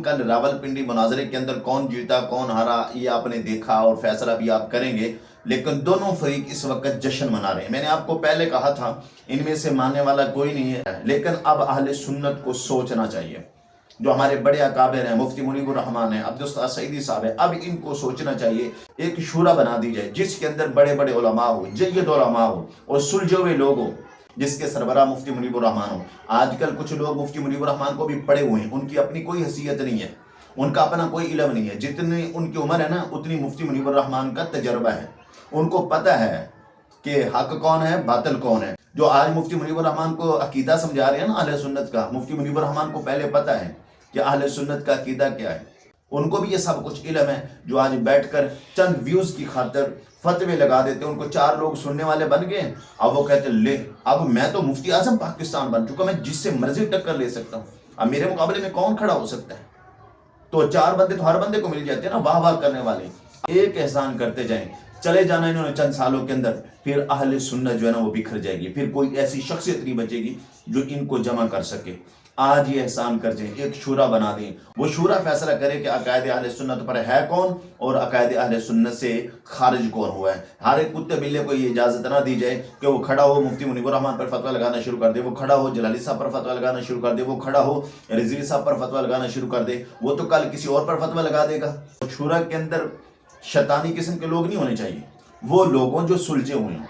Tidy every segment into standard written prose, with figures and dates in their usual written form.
कल रावलपिंडी मुनाजरे के अंदर कौन जीता कौन हारा ये आपने देखा और फैसला भी आप करेंगे, लेकिन दोनों फरीक इस वक्त जश्न मना रहे हैं। मैंने आपको पहले कहा था इनमें से मानने वाला कोई नहीं है, लेकिन अब अहले सुन्नत को सोचना चाहिए। जो हमारे बड़े अकाबिर हैं, मुफ्ती मुनीबुर रहमान हैं, अब्दुल उस्ताद सईदी साहब हैं, अब इनको सोचना चाहिए एक शूरा बना दी जाए जिसके अंदर बड़े बड़े उलमा हो, जय्यद उलमा हो और सुलझे हुए लोग हो, जिसके सरबराह मुफ्ती मुनीबुर रहमान हो। आजकल कुछ लोग मुफ्ती मुनीबुर रहमान को भी पढ़े हुए हैं, उनकी अपनी कोई हैसियत नहीं है, उनका अपना कोई इल्म नहीं है। जितनी उनकी उम्र है ना उतनी मुफ्ती मुनीबुर रहमान का तजर्बा है। उनको पता है कि हक कौन है बातिल कौन है। जो आज मुफ्ती मुनीबुर रहमान को अकीदा समझा रहे हैं ना अहले सुन्नत का, मुफ्ती मुनीबुर रहमान को पहले पता है कि अहले सुन्नत का अकीदा क्या है। उनको भी ये सब कुछ इल्म है। जो आज बैठकर चंद व्यूज की खातिर फतवे लगा देते, उनको 4 लोग सुनने वाले बन गए, अब वो कहते ले अब मैं तो मुफ्ती आजम पाकिस्तान बन चुका, मैं जिससे मर्जी टक्कर ले सकता हूँ, अब मेरे मुकाबले में कौन खड़ा हो सकता है। तो 4 बंदे तो हर बंदे को मिल जाते हैं ना वाह वाह करने वाले। एक एहसान करते जाएं, चले जाना इन्होंने चंद सालों के अंदर, फिर अहले सुन्नत जो है ना वो बिखर जाएगी, फिर कोई ऐसी शख्सियत नहीं बचेगी जो इनको जमा कर सके। आज ये एहसान कर जाए, एक शूरा बना दें, वो शूरा फैसला करे कि अकायद अहले सुन्नत पर है कौन और अकायद अहले सुन्नत से खारिज कौन हुआ है। हर एक कुत्ते बिल्ले को ये इजाज़त ना दी जाए कि वो खड़ा हो मुफ्ती मुनीबुर रहमान पर फतवा लगाना शुरू कर दे, वो खड़ा हो जलाली साहब पर फतवा लगाना शुरू कर दे, वो खड़ा हो रिजवी साहब पर फतवा लगाना शुरू कर दे, वो तो कल किसी और पर फतवा लगा देगा। शूरा के अंदर शैतानी किस्म के लोग नहीं होने चाहिए, वो लोग हों जो सुलझे हुए हों,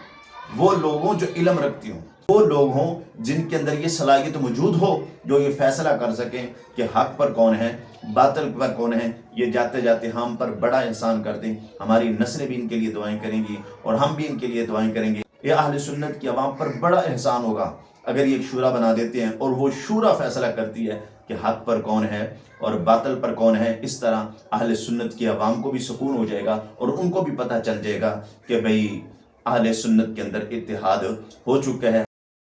वो लोग हों जो इल्म रखती हों, वो लोग हों जिनके अंदर ये सलाहियत मौजूद हो जो ये फैसला कर सकें कि हक पर कौन है बातिल पर कौन है। ये जाते जाते हम पर बड़ा एहसान कर दें, हमारी नस्लें भी इनके लिए दुआएं करेंगी और हम भी इनके लिए दुआएं करेंगे। ये अहले सुन्नत की आवाम पर बड़ा एहसान होगा अगर ये एक शूरा बना देते हैं और वो शूरा फैसला करती है कि हक पर कौन है और बातिल पर कौन है। इस तरह अहले सुन्नत की आवाम को भी सुकून हो जाएगा और उनको भी पता चल जाएगा कि भाई अहले सुन्नत के अंदर इत्तेहाद हो चुका है।